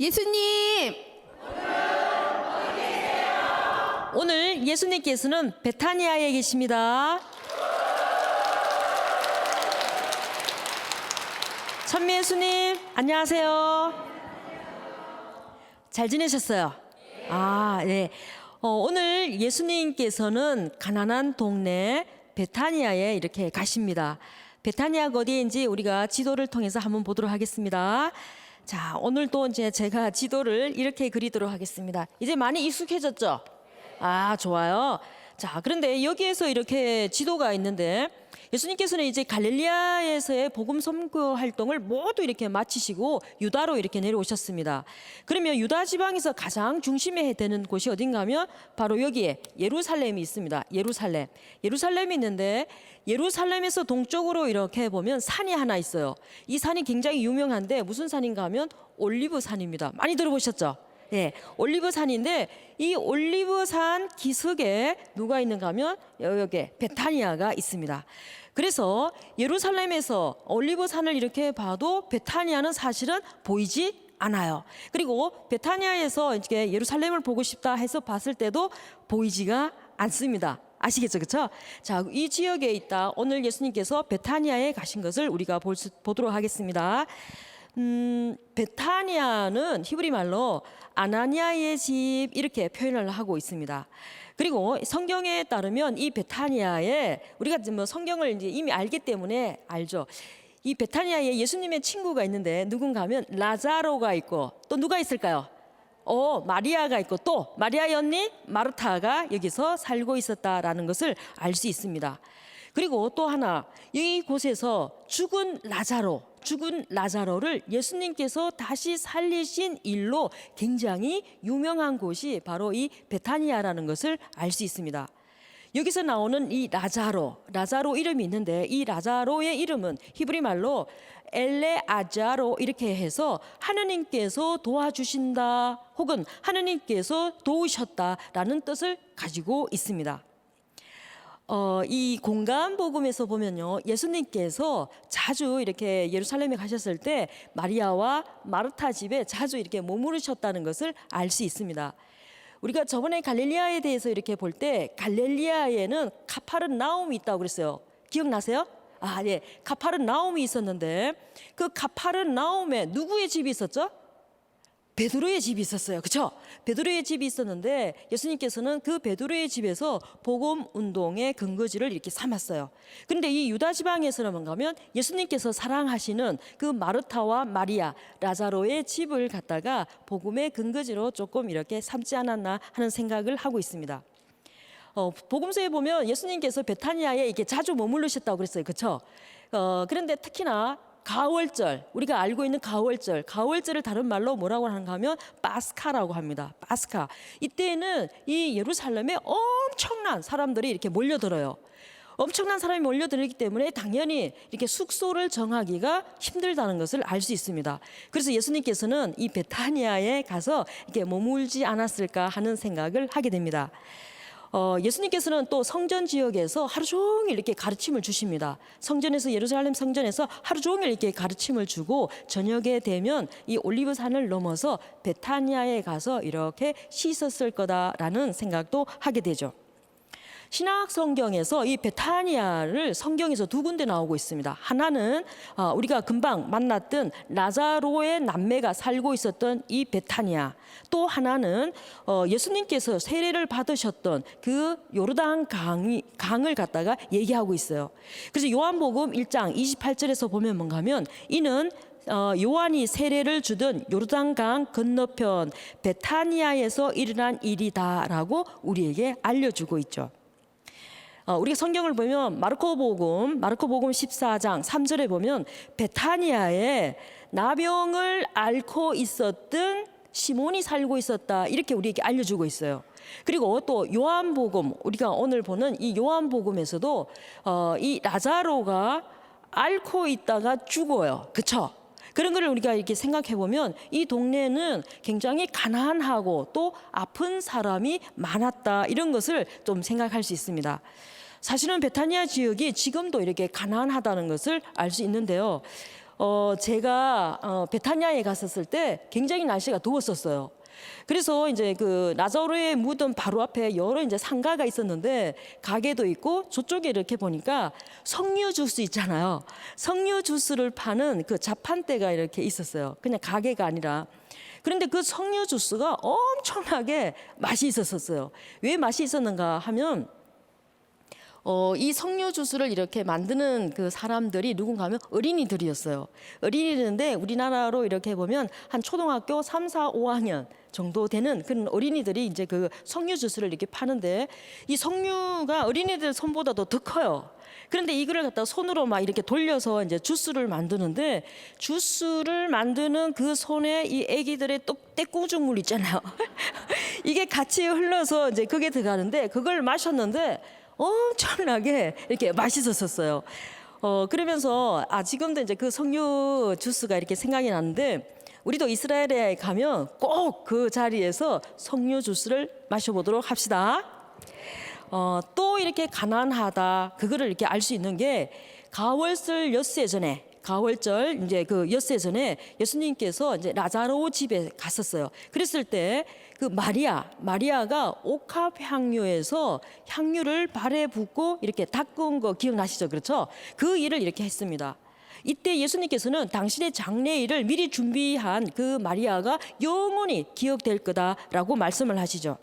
예수님! 오늘 예수님께서는 베타니아에 계십니다. 천미 예수님, 안녕하세요. 잘 지내셨어요? 네. 오늘 예수님께서는 가난한 동네 베타니아에 이렇게 가십니다. 베타니아가 어디인지 우리가 지도를 통해서 한번 보도록 하겠습니다. 자, 오늘도 이제 제가 지도를 이렇게 그리도록 하겠습니다. 이제 많이 익숙해졌죠? 좋아요. 자, 그런데 여기에서 이렇게 지도가 있는데 예수님께서는 이제 갈릴리아에서의 복음 선교 활동을 모두 이렇게 마치시고 유다로 이렇게 내려오셨습니다. 그러면 유다 지방에서 가장 중심에 되는 곳이 어딘가 하면 바로 여기에 예루살렘이 있습니다. 예루살렘이 있는데 예루살렘에서 동쪽으로 이렇게 보면 산이 하나 있어요. 이 산이 굉장히 유명한데 무슨 산인가 하면 올리브산입니다. 많이 들어보셨죠? 네, 올리브산인데 이 올리브산 기슭에 누가 있는가 하면 여기 베타니아가 있습니다. 그래서 예루살렘에서 올리브산을 이렇게 봐도 베타니아는 사실은 보이지 않아요. 그리고 베타니아에서 이제 예루살렘을 보고 싶다 해서 봤을 때도 보이지가 않습니다. 아시겠죠? 그렇죠? 자, 이 지역에 있다. 오늘 예수님께서 베타니아에 가신 것을 우리가 보도록 하겠습니다. 베타니아는 히브리 말로 아나니아의 집 이렇게 표현을 하고 있습니다. 그리고 성경에 따르면 이 베타니아에 우리가 뭐 성경을 이제 이미 알기 때문에 알죠. 이 베타니아에 예수님의 친구가 있는데 누군가 하면 라자로가 있고 또 누가 있을까요? 마리아가 있고 또 마리아의 언니 마르타가 여기서 살고 있었다라는 것을 알 수 있습니다. 그리고 또 하나 이곳에서 죽은 라자로를 예수님께서 다시 살리신 일로 굉장히 유명한 곳이 바로 이 베타니아라는 것을 알 수 있습니다. 여기서 나오는 이 라자로 이름이 있는데 이 라자로의 이름은 히브리 말로 엘레아자로 이렇게 해서 하느님께서 도와주신다 혹은 하느님께서 도우셨다라는 뜻을 가지고 있습니다. 이 공간 복음에서 보면요, 예수님께서 자주 이렇게 예루살렘에 가셨을 때 마리아와 마르타 집에 자주 이렇게 머무르셨다는 것을 알 수 있습니다. 우리가 저번에 갈릴리아에 대해서 이렇게 볼 때 갈릴리아에는 가파르나움이 있다고 그랬어요. 기억나세요? 네. 가파르나움이 있었는데 그 가파르나움에 누구의 집이 있었죠? 베드로의 집이 있었어요. 그렇죠? 베드로의 집이 있었는데 예수님께서는 그 베드로의 집에서 복음 운동의 근거지를 이렇게 삼았어요. 그런데 이 유다 지방에서는 가면 예수님께서 사랑하시는 그 마르타와 마리아, 라자로의 집을 갖다가 복음의 근거지로 조금 이렇게 삼지 않았나 하는 생각을 하고 있습니다. 복음서에 보면 예수님께서 베타니아에 이렇게 자주 머무르셨다고 그랬어요. 그렇죠? 그런데 특히나 가월절, 우리가 알고 있는 가월절을 다른 말로 뭐라고 하는가 하면 파스카라고 합니다. 파스카. 이때는 이 예루살렘에 엄청난 사람들이 이렇게 몰려들어요. 엄청난 사람이 몰려들기 때문에 당연히 이렇게 숙소를 정하기가 힘들다는 것을 알 수 있습니다. 그래서 예수님께서는 이 베타니아에 가서 이렇게 머물지 않았을까 하는 생각을 하게 됩니다. 예수님께서는 또 성전 지역에서 하루 종일 이렇게 가르침을 주십니다. 예루살렘 성전에서 하루 종일 이렇게 가르침을 주고 저녁에 되면 이 올리브산을 넘어서 베타니아에 가서 이렇게 씻었을 거다라는 생각도 하게 되죠. 신학 성경에서 이 베타니아를 성경에서 두 군데 나오고 있습니다. 하나는 우리가 금방 만났던 라자로의 남매가 살고 있었던 이 베타니아. 또 하나는 예수님께서 세례를 받으셨던 그 요르단 강을 갖다가 얘기하고 있어요. 그래서 요한복음 1장 28절에서 보면 뭔가 하면 이는 요한이 세례를 주던 요르단강 건너편 베타니아에서 일어난 일이다라고 우리에게 알려주고 있죠. 우리가 성경을 보면 마르코복음 14장 3절에 보면 베타니아에 나병을 앓고 있었던 시몬이 살고 있었다 이렇게 우리에게 알려주고 있어요. 그리고 또 요한복음, 우리가 오늘 보는 이 요한복음에서도 이 라자로가 앓고 있다가 죽어요. 그렇죠? 그런 거를 우리가 이렇게 생각해 보면 이 동네는 굉장히 가난하고 또 아픈 사람이 많았다 이런 것을 좀 생각할 수 있습니다. 사실은 베타니아 지역이 지금도 이렇게 가난하다는 것을 알 수 있는데요. 제가 베타니아에 갔었을 때 굉장히 날씨가 더웠었어요. 그래서 이제 그 나자로의 무덤 바로 앞에 여러 이제 상가가 있었는데 가게도 있고 저쪽에 이렇게 보니까 석류 주스 있잖아요. 석류 주스를 파는 그 자판대가 이렇게 있었어요. 그냥 가게가 아니라. 그런데 그 석류 주스가 엄청나게 맛이 있었어요. 왜 맛이 있었는가 하면 이 석류 주스를 이렇게 만드는 그 사람들이 누군가 하면 어린이들이었어요. 어린이들인데 우리나라로 이렇게 보면 한 초등학교 3, 4, 5학년 정도 되는 그런 어린이들이 이제 그 석류 주스를 이렇게 파는데 이 석류가 어린이들 손보다도 더 커요. 그런데 이거를 갖다 손으로 막 이렇게 돌려서 이제 주스를 만드는데 주스를 만드는 그 손에 이 아기들의 떼꾸중물 있잖아요. 이게 같이 흘러서 이제 그게 들어가는데 그걸 마셨는데 엄청나게 이렇게 맛있었어요. 그러면서 지금도 이제 그 석류 주스가 이렇게 생각이 나는데 우리도 이스라엘에 가면 꼭 그 자리에서 석류 주스를 마셔보도록 합시다. 또 이렇게 가난하다 그거를 이렇게 알 수 있는 게 가월절 엿새 전에 가월절 이제 그 엿새 전에 예수님께서 이제 라자로 집에 갔었어요. 그랬을 때 그 마리아가 옥합 향유에서 향유를 발에 붓고 이렇게 닦은 거 기억나시죠? 그렇죠? 그 일을 이렇게 했습니다. 이때 예수님께서는 당신의 장례일을 미리 준비한 그 마리아가 영원히 기억될 거다라고 말씀을 하시죠.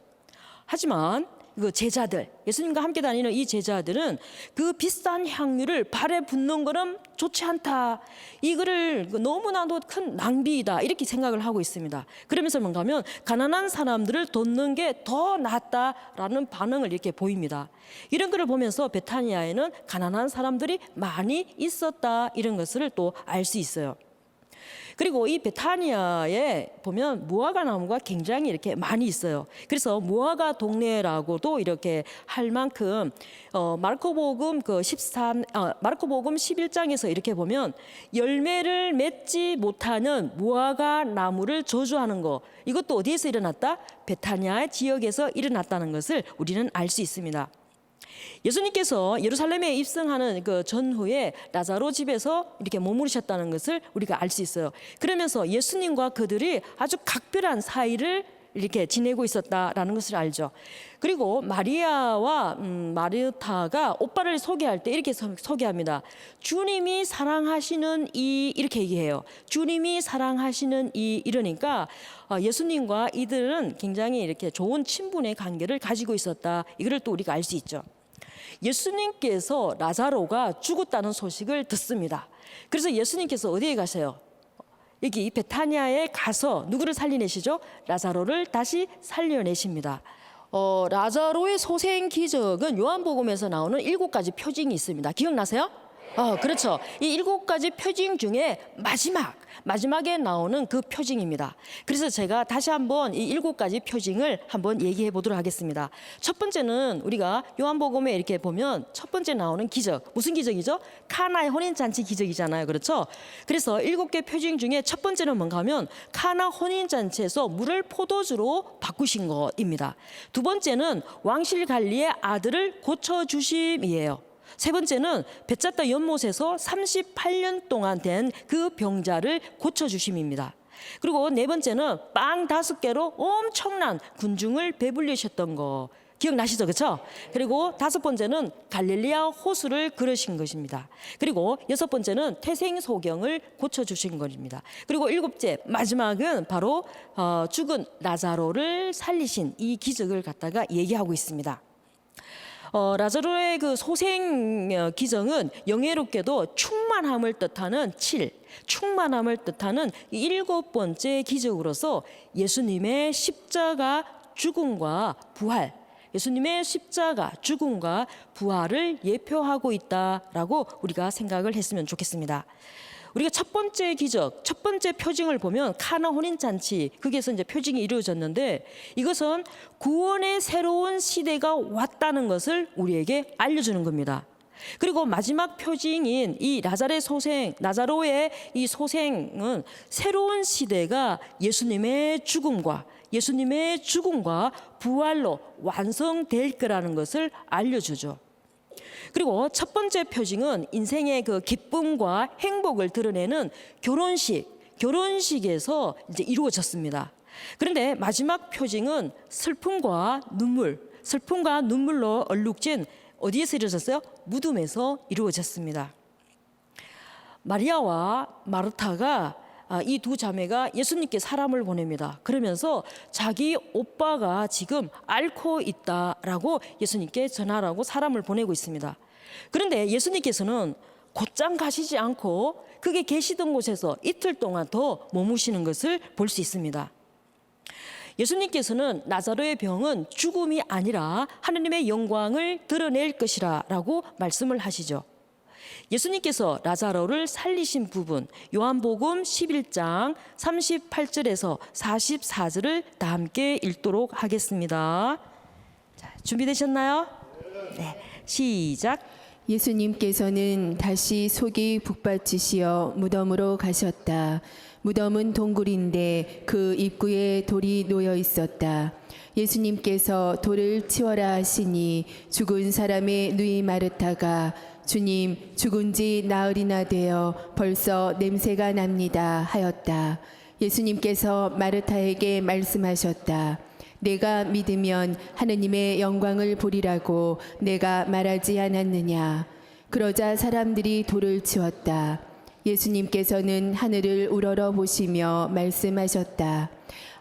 하지만 그 제자들, 예수님과 함께 다니는 이 제자들은 그 비싼 향유를 발에 붓는 거는 좋지 않다. 이거를 너무나도 큰 낭비이다. 이렇게 생각을 하고 있습니다. 그러면서 뭔가 하면 가난한 사람들을 돕는 게 더 낫다라는 반응을 이렇게 보입니다. 이런 거를 보면서 베타니아에는 가난한 사람들이 많이 있었다. 이런 것을 또 알 수 있어요. 그리고 이 베타니아에 보면 무화과 나무가 굉장히 이렇게 많이 있어요. 그래서 무화과 동네라고도 이렇게 할 만큼 마르코복음 11장에서 이렇게 보면 열매를 맺지 못하는 무화과 나무를 저주하는 거 이것도 어디에서 일어났다? 베타니아 지역에서 일어났다는 것을 우리는 알 수 있습니다. 예수님께서 예루살렘에 입성하는 그 전후에 라자로 집에서 이렇게 머무르셨다는 것을 우리가 알 수 있어요. 그러면서 예수님과 그들이 아주 각별한 사이를 이렇게 지내고 있었다라는 것을 알죠. 그리고 마리아와 마르타가 오빠를 소개할 때 이렇게 소개합니다. 주님이 사랑하시는 이 이렇게 얘기해요. 주님이 사랑하시는 이 이러니까 예수님과 이들은 굉장히 이렇게 좋은 친분의 관계를 가지고 있었다. 이거를 또 우리가 알 수 있죠. 예수님께서 라자로가 죽었다는 소식을 듣습니다. 그래서 예수님께서 어디에 가세요? 여기 베타니아에 가서 누구를 살려내시죠? 라자로를 다시 살려내십니다. 라자로의 소생 기적은 요한복음에서 나오는 7가지 표징이 있습니다. 기억나세요? 그렇죠. 이 7가지 표징 중에 마지막에 나오는 그 표징입니다. 그래서 제가 다시 한번 이 7가지 표징을 한번 얘기해 보도록 하겠습니다. 첫 번째는 우리가 요한복음에 이렇게 보면 첫 번째 나오는 기적. 무슨 기적이죠? 카나의 혼인잔치 기적이잖아요. 그렇죠? 그래서 7개 표징 중에 첫 번째는 뭔가 하면 카나 혼인잔치에서 물을 포도주로 바꾸신 것입니다. 두 번째는 왕실 관리의 아들을 고쳐주심이에요. 세 번째는 뱉잡다 연못에서 38년 동안 된 그 병자를 고쳐주심입니다. 그리고 네 번째는 빵 5개로 엄청난 군중을 배불리셨던 거 기억나시죠? 그렇죠? 그리고 5번째는 갈릴리아 호수를 걸으신 것입니다. 그리고 6번째는 태생소경을 고쳐주신 것입니다. 그리고 7째 마지막은 바로 죽은 라자로를 살리신 이 기적을 갖다가 얘기하고 있습니다. 라자로의 그 소생 기정은 영예롭게도 충만함을 뜻하는 충만함을 뜻하는 7번째 기적으로서 예수님의 십자가 죽음과 부활, 예수님의 십자가 죽음과 부활을 예표하고 있다라고 우리가 생각을 했으면 좋겠습니다. 우리가 첫 번째 기적, 첫 번째 표징을 보면 카나 혼인잔치, 거기에서 이제 표징이 이루어졌는데 이것은 구원의 새로운 시대가 왔다는 것을 우리에게 알려주는 겁니다. 그리고 마지막 표징인 이 라자로의 이 소생은 새로운 시대가 예수님의 죽음과 부활로 완성될 거라는 것을 알려주죠. 그리고 첫 번째 표징은 인생의 그 기쁨과 행복을 드러내는 결혼식에서 이제 이루어졌습니다. 그런데 마지막 표징은 슬픔과 눈물로 얼룩진 어디에서 이루어졌어요? 무덤에서 이루어졌습니다. 마리아와 마르타가 이 두 자매가 예수님께 사람을 보냅니다. 그러면서 자기 오빠가 지금 앓고 있다라고 예수님께 전하라고 사람을 보내고 있습니다. 그런데 예수님께서는 곧장 가시지 않고 그게 계시던 곳에서 이틀 동안 더 머무시는 것을 볼 수 있습니다. 예수님께서는 나사로의 병은 죽음이 아니라 하나님의 영광을 드러낼 것이라 라고 말씀을 하시죠. 예수님께서 라자로를 살리신 부분 요한복음 11장 38절에서 44절을 다 함께 읽도록 하겠습니다. 자, 준비되셨나요? 네, 시작. 예수님께서는 다시 속이 북받치시어 무덤으로 가셨다. 무덤은 동굴인데 그 입구에 돌이 놓여 있었다. 예수님께서 돌을 치워라 하시니 죽은 사람의 누이 마르타가 주님, 죽은 지 나흘이나 되어 벌써 냄새가 납니다 하였다. 예수님께서 마르타에게 말씀하셨다. 내가 믿으면 하느님의 영광을 보리라고 내가 말하지 않았느냐. 그러자 사람들이 돌을 치웠다. 예수님께서는 하늘을 우러러 보시며 말씀하셨다.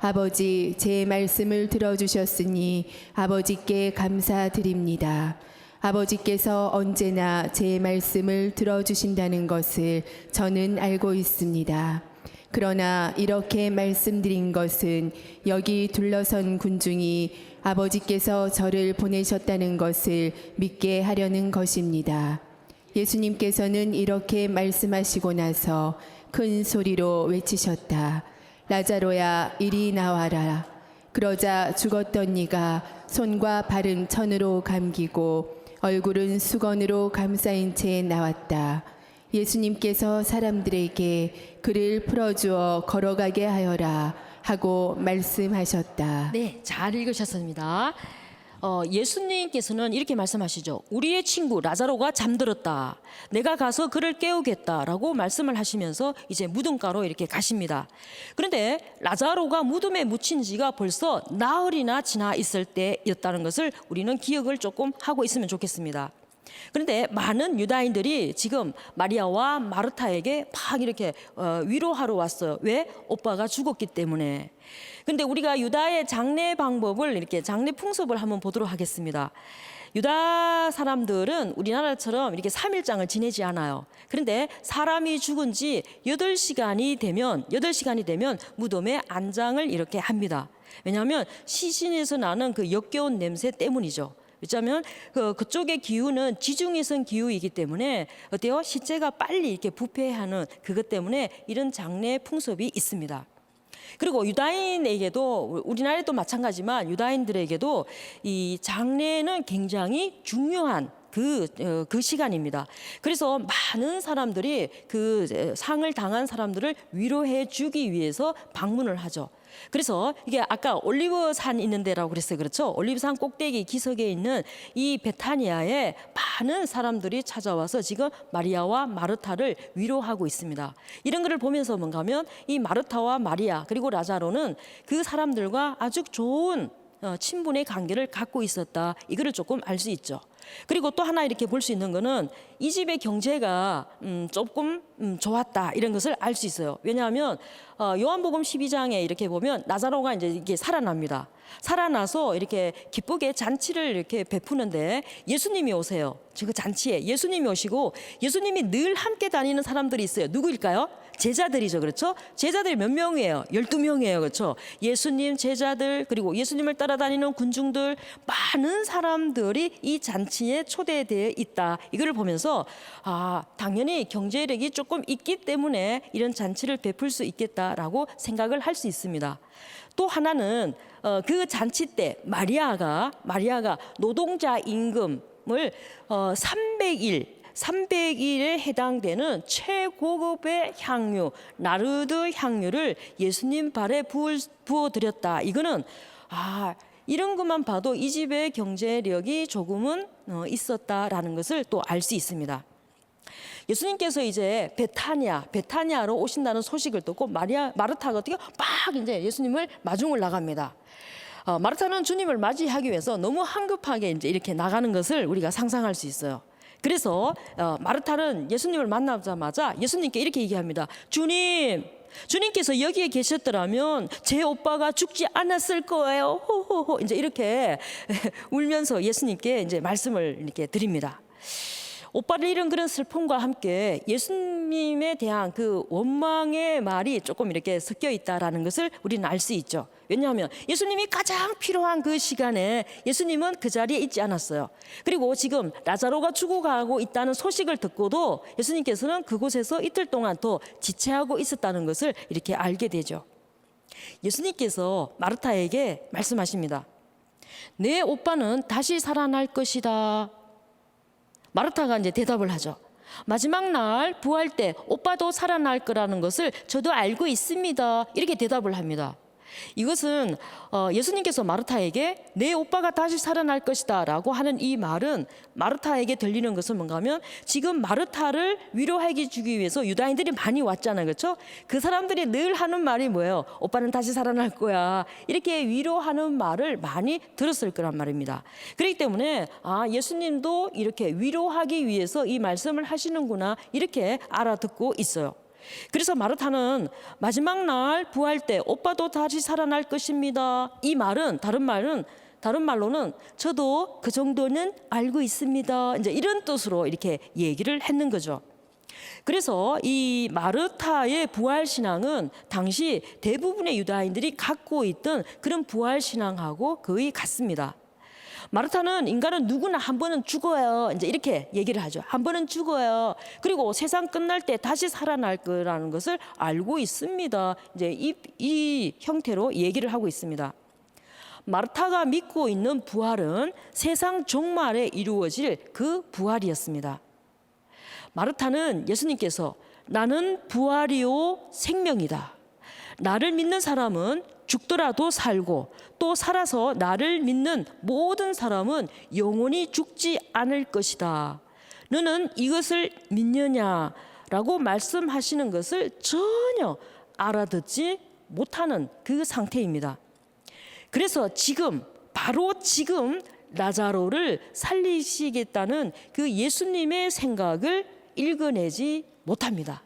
아버지, 제 말씀을 들어주셨으니 아버지께 감사드립니다. 아버지께서 언제나 제 말씀을 들어주신다는 것을 저는 알고 있습니다. 그러나 이렇게 말씀드린 것은 여기 둘러선 군중이 아버지께서 저를 보내셨다는 것을 믿게 하려는 것입니다. 예수님께서는 이렇게 말씀하시고 나서 큰 소리로 외치셨다. 라자로야, 이리 나와라. 그러자 죽었던 이가 손과 발은 천으로 감기고 얼굴은 수건으로 감싸인 채 나왔다. 예수님께서 사람들에게 그를 풀어주어 걸어가게 하여라 하고 말씀하셨다. 네, 잘 읽으셨습니다. 예수님께서는 이렇게 말씀하시죠. 우리의 친구 라자로가 잠들었다. 내가 가서 그를 깨우겠다라고 말씀을 하시면서 이제 무덤가로 이렇게 가십니다. 그런데 라자로가 무덤에 묻힌 지가 벌써 나흘이나 지나 있을 때였다는 것을 우리는 기억을 조금 하고 있으면 좋겠습니다. 그런데 많은 유다인들이 지금 마리아와 마르타에게 막 이렇게 위로하러 왔어요. 왜? 오빠가 죽었기 때문에. 근데 우리가 유다의 장례 방법을 이렇게 장례 풍습을 한번 보도록 하겠습니다. 유다 사람들은 우리나라처럼 이렇게 3일장을 지내지 않아요. 그런데 사람이 죽은 지 8시간이 되면 무덤에 안장을 이렇게 합니다. 왜냐하면 시신에서 나는 그 역겨운 냄새 때문이죠. 왜냐하면 그쪽의 기후는 지중해성 기후이기 때문에 어때요? 시체가 빨리 이렇게 부패하는 그것 때문에 이런 장례 풍습이 있습니다. 그리고 유다인에게도 우리나라도 마찬가지지만 유다인들에게도 이 장례는 굉장히 중요한 그 시간입니다. 그래서 많은 사람들이 그 상을 당한 사람들을 위로해 주기 위해서 방문을 하죠. 그래서 이게 아까 올리브산 있는 데라고 그랬어요. 그렇죠? 올리브산 꼭대기 기슭에 있는 이 베타니아에 많은 사람들이 찾아와서 지금 마리아와 마르타를 위로하고 있습니다. 이런 것을 보면서 뭔가 하면 이 마르타와 마리아 그리고 라자로는 그 사람들과 아주 좋은 친분의 관계를 갖고 있었다. 이거를 조금 알 수 있죠. 그리고 또 하나 이렇게 볼 수 있는 거는 이 집의 경제가 조금 좋았다 이런 것을 알 수 있어요. 왜냐하면 요한복음 12장에 이렇게 보면 나사로가 이제 이게 살아납니다. 살아나서 이렇게 기쁘게 잔치를 이렇게 베푸는데 예수님이 오세요. 그 잔치에 예수님이 오시고 예수님이 늘 함께 다니는 사람들이 있어요. 누구일까요? 제자들이죠. 그렇죠? 제자들이 몇 명이에요? 12명이에요. 그렇죠? 예수님 제자들 그리고 예수님을 따라다니는 군중들 많은 사람들이 이 잔치에 초대되어 있다. 이거를 보면서 당연히 경제력이 조금 있기 때문에 이런 잔치를 베풀 수 있겠다라고 생각을 할 수 있습니다. 또 하나는 그 잔치 때 마리아가 노동자 임금을 300일에 해당되는 최고급의 향유, 나르드 향유를 예수님 발에 부어드렸다. 이거는 이런 것만 봐도 이 집의 경제력이 조금은 있었다라는 것을 또 알 수 있습니다. 예수님께서 이제 베타니아로 오신다는 소식을 듣고 마르타가 어떻게 막 이제 예수님을 마중을 나갑니다. 마르타는 주님을 맞이하기 위해서 너무 황급하게 이제 이렇게 나가는 것을 우리가 상상할 수 있어요. 그래서 마르타는 예수님을 만나자마자 예수님께 이렇게 얘기합니다. 주님께서 여기에 계셨더라면 제 오빠가 죽지 않았을 거예요. 호호호. 이제 이렇게 울면서 예수님께 이제 말씀을 이렇게 드립니다. 오빠를 잃은 그런 슬픔과 함께 예수님에 대한 그 원망의 말이 조금 이렇게 섞여 있다라는 것을 우리는 알 수 있죠. 왜냐하면 예수님이 가장 필요한 그 시간에 예수님은 그 자리에 있지 않았어요. 그리고 지금 라자로가 죽어가고 있다는 소식을 듣고도 예수님께서는 그곳에서 이틀 동안 더 지체하고 있었다는 것을 이렇게 알게 되죠. 예수님께서 마르타에게 말씀하십니다. 내 오빠는 다시 살아날 것이다. 마르타가 이제 대답을 하죠. 마지막 날 부활 때 오빠도 살아날 거라는 것을 저도 알고 있습니다. 이렇게 대답을 합니다. 이것은 예수님께서 마르타에게 내 오빠가 다시 살아날 것이다 라고 하는 이 말은 마르타에게 들리는 것은 뭔가 하면 지금 마르타를 위로해 주기 위해서 유다인들이 많이 왔잖아요. 그렇죠? 그 사람들이 늘 하는 말이 뭐예요? 오빠는 다시 살아날 거야. 이렇게 위로하는 말을 많이 들었을 거란 말입니다. 그렇기 때문에 예수님도 이렇게 위로하기 위해서 이 말씀을 하시는구나 이렇게 알아듣고 있어요. 그래서 마르타는 마지막 날 부활 때 오빠도 다시 살아날 것입니다. 이 말은 다른 말로는 저도 그 정도는 알고 있습니다. 이제 이런 뜻으로 이렇게 얘기를 했는 거죠. 그래서 이 마르타의 부활 신앙은 당시 대부분의 유다인들이 갖고 있던 그런 부활 신앙하고 거의 같습니다. 마르타는 인간은 누구나 한 번은 죽어요. 이제 이렇게 얘기를 하죠. 한 번은 죽어요. 그리고 세상 끝날 때 다시 살아날 거라는 것을 알고 있습니다. 이제 이 형태로 얘기를 하고 있습니다. 마르타가 믿고 있는 부활은 세상 종말에 이루어질 그 부활이었습니다. 마르타는 예수님께서 나는 부활이요 생명이다. 나를 믿는 사람은 죽더라도 살고 또 살아서 나를 믿는 모든 사람은 영원히 죽지 않을 것이다. 너는 이것을 믿느냐라고 말씀하시는 것을 전혀 알아듣지 못하는 그 상태입니다. 그래서 바로 지금 라자로를 살리시겠다는 그 예수님의 생각을 읽어내지 못합니다.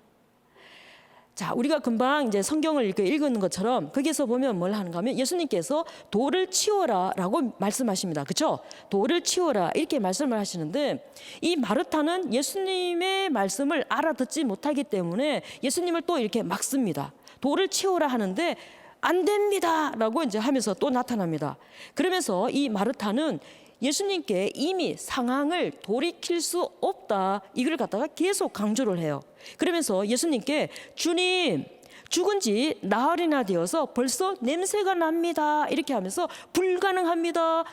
자, 우리가 금방 이제 성경을 이렇게 읽는 것처럼 거기에서 보면 뭘 하는가 하면 예수님께서 돌을 치워라라고 말씀하십니다. 그렇죠? 돌을 치워라 이렇게 말씀을 하시는데 이 마르타는 예수님의 말씀을 알아듣지 못하기 때문에 예수님을 또 이렇게 막습니다. 돌을 치워라 하는데 안 됩니다라고 이제 하면서 또 나타납니다. 그러면서 이 마르타는 예수님께 이미 상황을 돌이킬 수 없다 이걸 갖다가 계속 강조를 해요. 그러면서 예수님께 주님 죽은 지 나흘이나 되어서 벌써 냄새가 납니다 이렇게 하면서 불가능합니다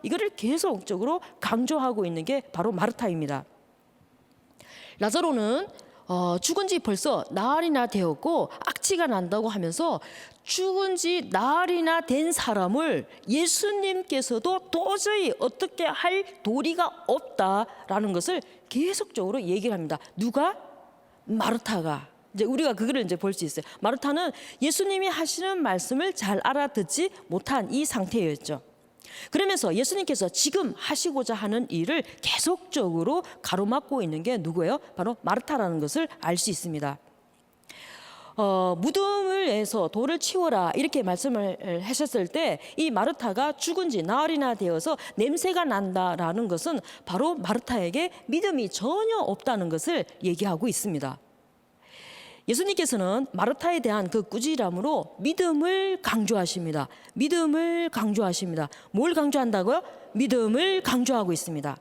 이거를 계속적으로 강조하고 있는 게 바로 마르타입니다. 라자로는 죽은 지 벌써 나흘이나 되었고 악취가 난다고 하면서 죽은 지 나흘이나 된 사람을 예수님께서도 도저히 어떻게 할 도리가 없다라는 것을 계속적으로 얘기를 합니다. 누가? 마르타가. 이제 우리가 그거를 이제 볼 수 있어요. 마르타는 예수님이 하시는 말씀을 잘 알아듣지 못한 이 상태였죠. 그러면서 예수님께서 지금 하시고자 하는 일을 계속적으로 가로막고 있는 게 누구예요? 바로 마르타라는 것을 알 수 있습니다. 무덤을 해서 돌을 치워라 이렇게 말씀을 하셨을 때 이 마르타가 죽은 지 나흘이나 되어서 냄새가 난다라는 것은 바로 마르타에게 믿음이 전혀 없다는 것을 얘기하고 있습니다. 예수님께서는 마르타에 대한 그 꾸지람으로 믿음을 강조하십니다. 믿음을 강조하십니다. 뭘 강조한다고요? 믿음을 강조하고 있습니다.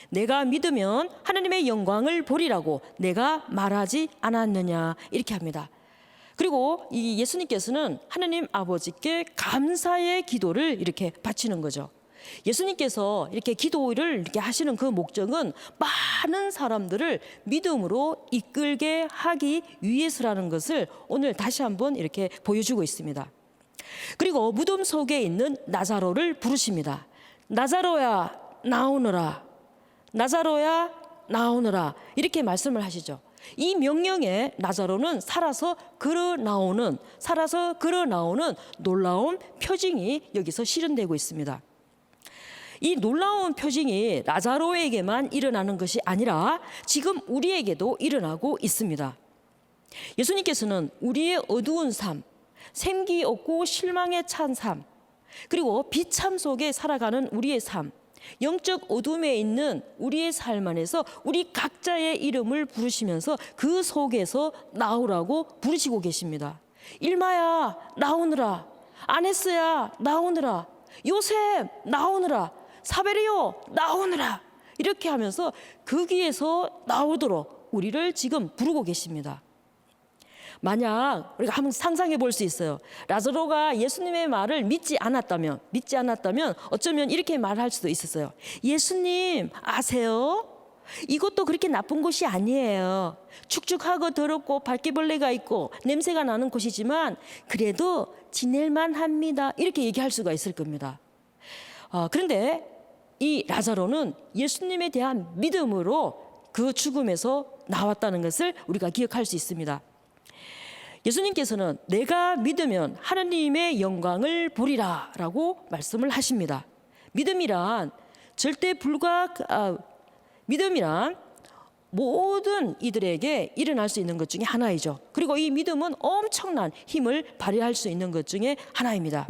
내가 믿으면 하나님의 영광을 보리라고 내가 말하지 않았느냐 이렇게 합니다. 그리고 이 예수님께서는 하나님 아버지께 감사의 기도를 이렇게 바치는 거죠. 예수님께서 이렇게 기도를 이렇게 하시는 그 목적은 많은 사람들을 믿음으로 이끌게 하기 위해서라는 것을 오늘 다시 한번 이렇게 보여주고 있습니다. 그리고 무덤 속에 있는 나자로를 부르십니다. 나자로야 나오너라. 나자로야 나오너라. 이렇게 말씀을 하시죠. 이 명령에 나자로는 살아서 걸어 나오는 놀라운 표징이 여기서 실현되고 있습니다. 이 놀라운 표징이 나자로에게만 일어나는 것이 아니라 지금 우리에게도 일어나고 있습니다. 예수님께서는 우리의 어두운 삶, 샘기 없고 실망에 찬 삶, 그리고 비참 속에 살아가는 우리의 삶, 영적 어둠에 있는 우리의 삶 안에서 우리 각자의 이름을 부르시면서 그 속에서 나오라고 부르시고 계십니다. 일마야 나오느라, 아네스야 나오느라, 요셉 나오느라, 사베리오 나오느라, 이렇게 하면서 거기에서 나오도록 우리를 지금 부르고 계십니다. 만약 우리가 한번 상상해 볼 수 있어요. 라자로가 예수님의 말을 믿지 않았다면 어쩌면 이렇게 말할 수도 있었어요. 예수님 아세요? 이것도 그렇게 나쁜 곳이 아니에요. 축축하고 더럽고 바퀴벌레가 있고 냄새가 나는 곳이지만 그래도 지낼만 합니다. 이렇게 얘기할 수가 있을 겁니다. 그런데 이 라자로는 예수님에 대한 믿음으로 그 죽음에서 나왔다는 것을 우리가 기억할 수 있습니다. 예수님께서는 내가 믿으면 하나님의 영광을 보리라 라고 말씀을 하십니다. 믿음이란 믿음이란 모든 이들에게 일어날 수 있는 것 중에 하나이죠. 그리고 이 믿음은 엄청난 힘을 발휘할 수 있는 것 중에 하나입니다.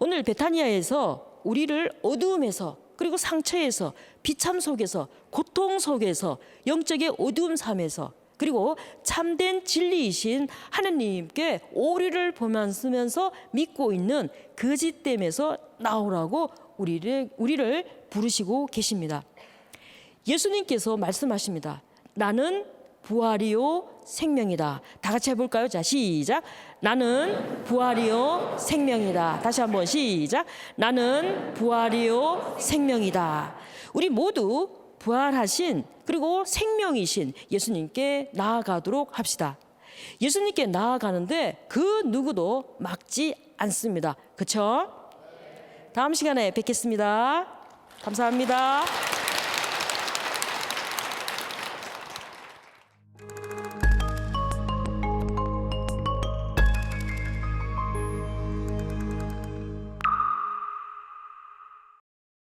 오늘 베타니아에서 우리를 어두움에서 그리고 상처에서 비참 속에서 고통 속에서 영적의 어두움 삶에서 그리고 참된 진리이신 하나님께 오리를 보면서 믿고 있는 거짓됨에서 나오라고 우리를 부르시고 계십니다. 예수님께서 말씀하십니다. 나는 부활이요 생명이다. 다 같이 해볼까요? 자, 시작. 나는 부활이요 생명이다. 다시 한번 시작. 나는 부활이요 생명이다. 우리 모두 부활하신 그리고 생명이신 예수님께 나아가도록 합시다. 예수님께 나아가는데 그 누구도 막지 않습니다. 그렇죠? 다음 시간에 뵙겠습니다. 감사합니다.